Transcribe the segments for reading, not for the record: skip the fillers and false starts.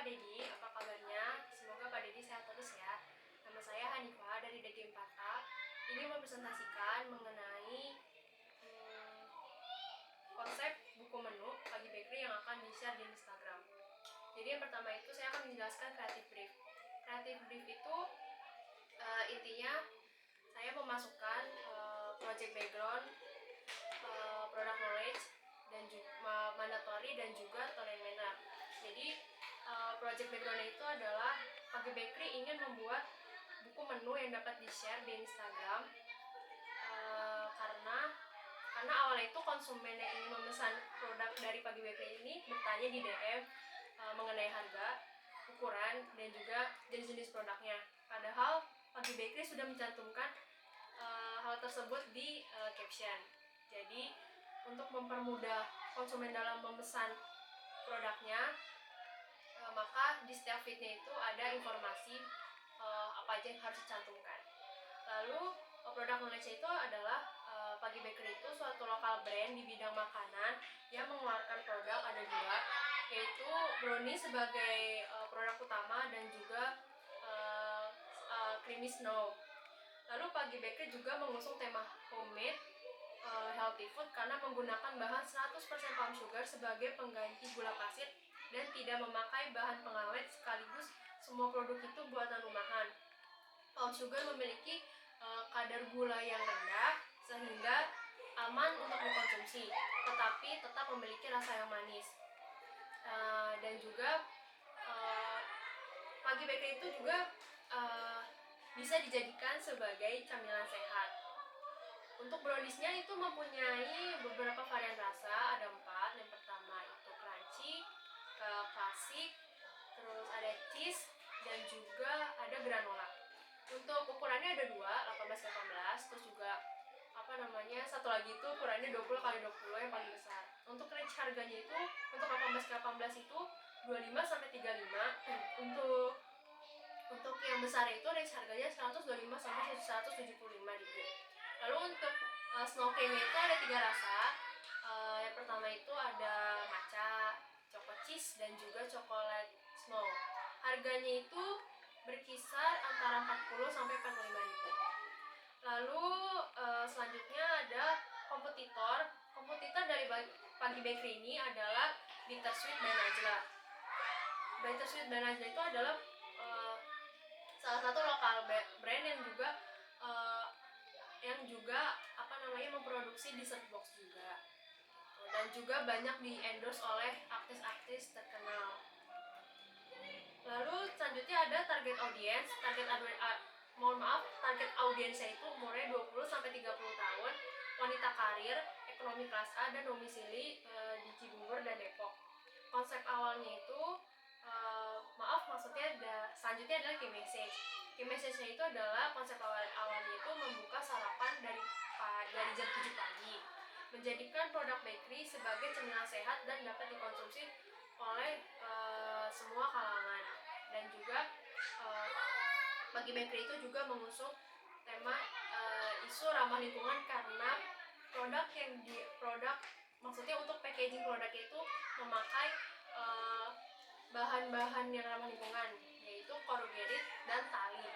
Pak Dedi, apa kabarnya? Semoga Pak Dedi sehat terus ya. Nama saya Hanifah dari DG4A. Ini mempresentasikan mengenai konsep buku menu Pagi Bakery yang akan di-share di Instagram. Jadi yang pertama itu saya akan menjelaskan creative brief. Creative brief itu intinya saya memasukkan project background, product knowledge, dan juga mandatory dan juga tone and manner. Jadi project background itu adalah Pagi Bakery ingin membuat buku menu yang dapat di-share di Instagram karena awalnya itu konsumen yang ingin memesan produk dari Pagi Bakery ini bertanya di DM mengenai harga, ukuran, dan juga jenis-jenis produknya. Padahal Pagi Bakery sudah mencantumkan hal tersebut di caption. Jadi untuk mempermudah konsumen dalam memesan produknya, maka di setiap feednya itu ada informasi apa aja yang harus dicantumkan. Lalu produk knowledge itu adalah Pagi Bakery itu suatu lokal brand di bidang makanan yang mengeluarkan produk ada dua, yaitu brownie sebagai produk utama dan juga creamy snow. Lalu Pagi Bakery juga mengusung tema homemade healthy food karena menggunakan bahan 100% palm sugar sebagai pengganti gula pasir dan tidak memakai bahan pengawet, sekaligus semua produk itu buatan rumahan. Palm sugar memiliki kadar gula yang rendah sehingga aman untuk dikonsumsi, tetapi tetap memiliki rasa yang manis. Dan juga Pagi Bakery itu juga bisa dijadikan sebagai camilan sehat. Untuk browniesnya itu mempunyai beberapa varian rasa, ada 4. Yang pertama itu crunchy, klasik, terus ada cheese, dan juga ada granola. Untuk ukurannya ada 2, 18x18, terus juga satu lagi itu ukurannya 20x20 yang paling besar. Untuk range harganya itu untuk 18x18 itu 25-35. Untuk yang besar itu range harganya 125-175.000. Lalu untuk snow cream itu ada 3 rasa. Yang pertama itu ada matcha, choco cheese, dan juga coklat snow. Harganya itu berkisar antara 40-45.000. Lalu selanjutnya ada kompetitor dari Pagi Bakery ini adalah Bittersweet by Najla. Bittersweet by Najla itu adalah salah satu lokal brand yang juga memproduksi dessert box juga, dan juga banyak di-endorse oleh artis-artis terkenal. Lalu selanjutnya ada target audience. Target audiensnya itu umurnya 20-30 tahun, wanita karir, ekonomi kelas A, dan domisili di Cibubur dan Depok. Konsep awalnya itu selanjutnya adalah key message. Key message-nya itu adalah konsep awalnya itu membuka sarapan dari jam 7 pagi, menjadikan produk bakery sebagai cemilan sehat dan dapat dikonsumsi oleh semua kalangan. Dan juga Pagi Bakery itu juga mengusung tema isu ramah lingkungan karena maksudnya untuk packaging produknya itu memakai bahan-bahan yang ramah lingkungan, yaitu corrugated dan tali.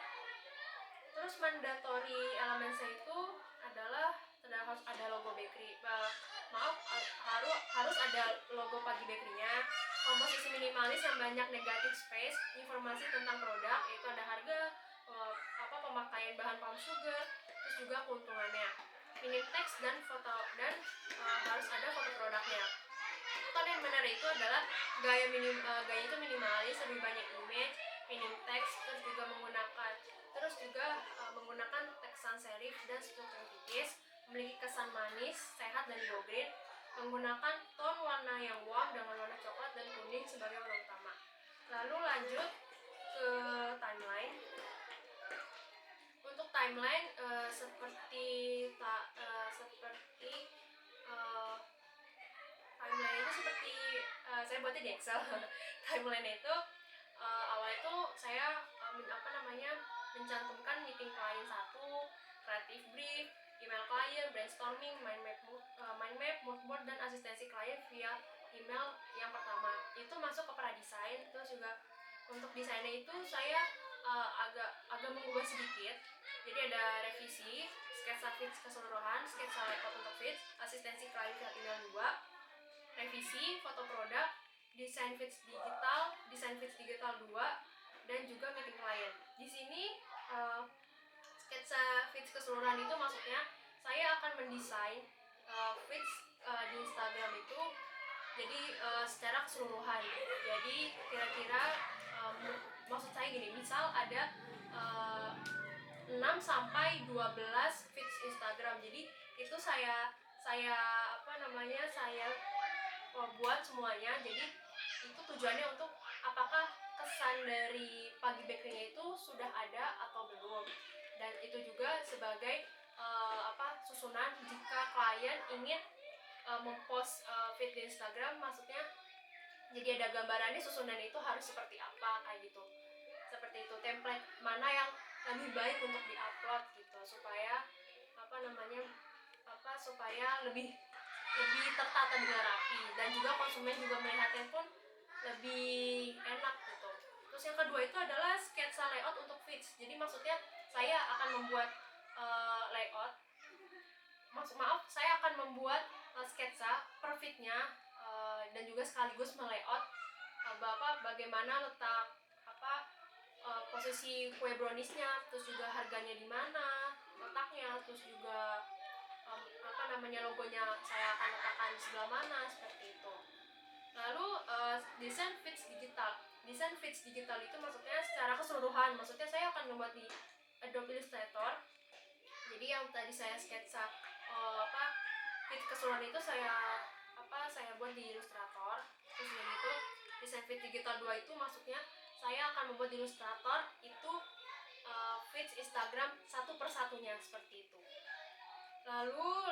Terus mandatory elemennya itu adalah harus ada logo bakery. Harus ada logo Pagi Bakery-nya. Komposisi minimalis yang banyak negatif space, informasi tentang produk, yaitu ada harga, pemakaian bahan palm sugar, terus juga keuntungannya. Minim teks dan foto, dan harus ada foto produknya. Tone yang benar itu adalah gaya itu minimalis, lebih banyak image, minim teks, terus juga menggunakan teks sans serif dan struktur tipis, memiliki kesan manis, sehat, dan go green, menggunakan tone warna yang warm dengan warna coklat dan kuning sebagai warna utama. Lalu lanjut ke timeline. Untuk timeline timeline itu seperti saya buatnya di Excel. Timeline itu awal itu saya mencantumkan meeting klien 1, creative brief, email klien, brainstorming, mind map, mood board, dan asistensi klien via email yang pertama. Itu masuk ke pra-design, terus juga Untuk desainnya itu saya agak mengubah sedikit. Jadi ada revisi, sketsa fits keseluruhan, sketsa layout untuk fits, asistensi klien tinggal 2, revisi, foto produk, desain fits digital 2, dan juga meeting klien. Di sini sketsa fits keseluruhan itu maksudnya saya akan mendesain fits di Instagram itu jadi secara keseluruhan. Jadi kira-kira maksud saya gini, misal ada 6 sampai 12 feeds Instagram. Jadi itu saya buat semuanya. Jadi itu tujuannya untuk apakah kesan dari Pagi Bakery itu sudah ada atau belum. Dan itu juga sebagai susunan jika klien ingin mempost feed di Instagram, maksudnya jadi ada gambarannya susunan itu harus seperti apa, kayak gitu. Seperti itu, template mana yang lebih baik untuk diupload gitu, supaya supaya lebih tertata dengan rapi, dan juga konsumen juga melihatnya pun lebih enak gitu. Terus yang kedua itu adalah sketsa layout untuk feeds. Jadi maksudnya saya akan membuat layout, saya akan membuat sketsa per feednya, dan juga sekaligus melayout bagaimana letak posisi kue browniesnya, terus juga harganya di mana letaknya, terus juga logonya saya akan letakkan di sebelah mana, seperti itu. Lalu desain feeds digital itu maksudnya secara keseluruhan, maksudnya saya akan membuat di Adobe Illustrator. Jadi yang tadi saya sketsa feeds keseluruhan itu saya buat di Illustrator. Terus yang itu desain feeds digital 2 itu maksudnya saya akan membuat di Illustrator itu feeds Instagram satu persatunya, seperti itu. Lalu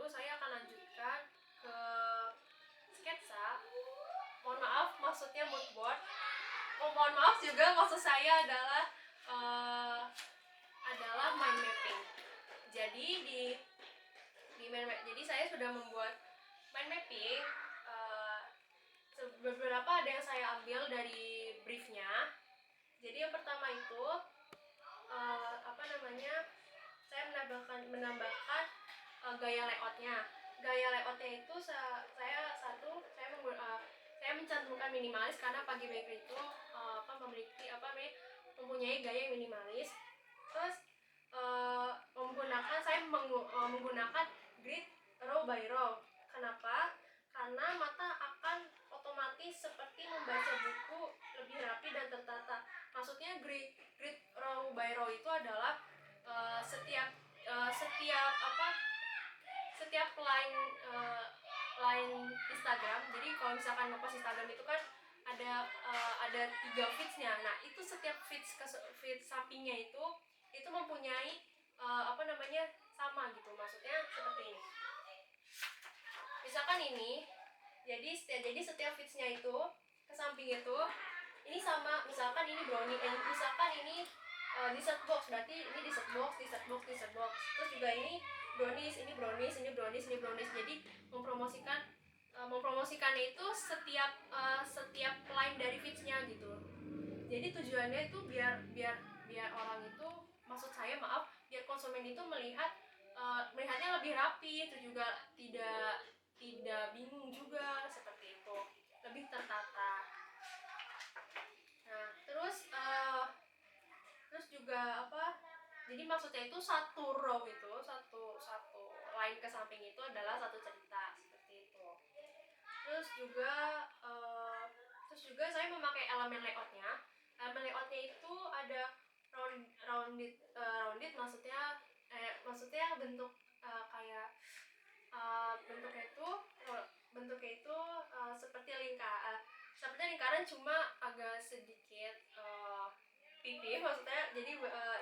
saya akan lanjutkan ke sketsa. Mohon maaf, maksudnya mood board. Mohon maaf juga, maksud saya adalah mind mapping. Jadi jadi saya sudah membuat mind mapping. Beberapa ada yang saya ambil dari briefnya. Jadi yang pertama itu saya menambahkan gaya layoutnya. Gaya layoutnya itu saya mencantumkan minimalis, karena Pagi Bakery itu mempunyai gaya yang minimalis. Terus menggunakan grid row by row. Kenapa? Karena mata akan otomatis seperti membaca buku, lebih rapi dan tertata. Maksudnya grid row by row itu adalah setiap line Instagram. Jadi kalau misalkan ngepost Instagram itu kan ada 3 feedsnya. Nah itu setiap feeds sampingnya itu mempunyai sama gitu. Maksudnya seperti ini. Misalkan ini, jadi setiap feedsnya itu ke samping itu ini sama. Misalkan ini brownie, misalkan ini dessert box, berarti ini dessert box. Terus juga ini brownies. Jadi mempromosikannya itu setiap line dari feedsnya gitu. Jadi tujuannya itu biar orang itu, maksud saya biar konsumen itu melihatnya lebih rapi, itu juga tidak bingung juga, seperti itu, lebih tertata. Nah terus juga jadi maksudnya itu satu row itu satu line ke samping itu adalah satu cerita, seperti itu. Terus juga saya memakai elemen layoutnya. Elemen layoutnya itu ada rounded, maksudnya bentuk kayak bentuknya itu seperti lingkaran, cuma agak sedikit pipih, maksudnya. Jadi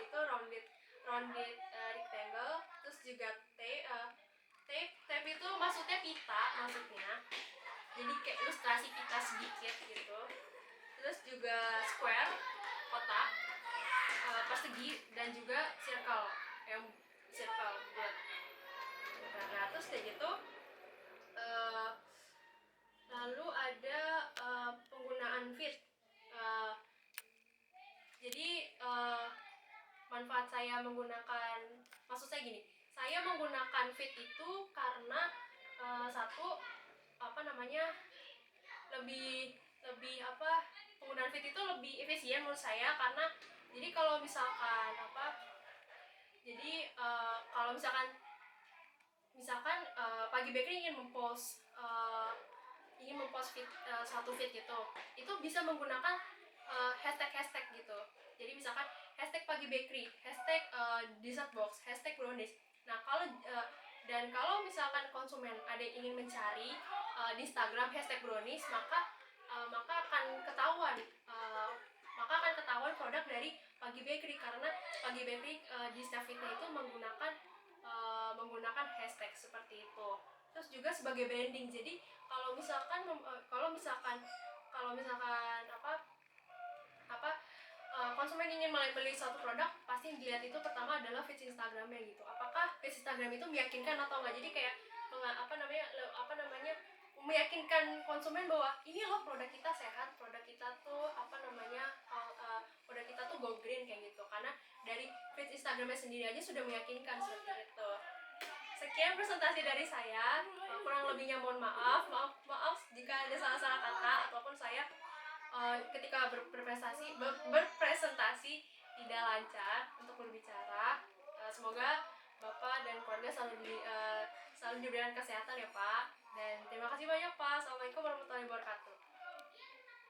itu rounded rectangle. Terus juga tape itu maksudnya pita, jadi kayak ilustrasi pita sedikit gitu. Terus juga square, kotak, persegi, dan juga circle bulat. Nah terus kayak gitu. Lalu ada penggunaan feed. manfaat saya menggunakan, maksud saya gini, saya menggunakan feed itu karena satu, apa namanya, lebih lebih apa, penggunaan feed itu lebih efisien menurut saya. Karena jadi kalau misalkan kalau misalkan Pagi Bakery ingin mempost feed, satu feed gitu, itu bisa menggunakan hashtag gitu. Jadi misalkan hashtag Pagi Bakery, hashtag dessert box, hashtag brownies. Nah dan kalau misalkan konsumen ada yang ingin mencari di Instagram hashtag brownies, maka akan ketahuan produk dari Pagi Bakery, karena Pagi Bakery di setiap feednya itu menggunakan hashtag seperti itu. Terus juga sebagai branding, jadi kalau misalkan konsumen ingin membeli suatu produk, pasti yang dilihat itu pertama adalah feed Instagramnya gitu. Apakah feed Instagram itu meyakinkan atau enggak? Jadi kayak meyakinkan konsumen bahwa ini loh produk kita sehat, produk kita tuh produk kita tuh go green kayak gitu. Karena dari feed Instagramnya sendiri aja sudah meyakinkan seperti itu. Sekian presentasi dari saya, kurang lebihnya mohon maaf jika ada salah-salah kata ataupun saya ketika berpresentasi tidak lancar untuk berbicara. Semoga Bapak dan keluarga selalu diberikan kesehatan ya Pak. Dan terima kasih banyak Pak. Assalamualaikum warahmatullahi wabarakatuh.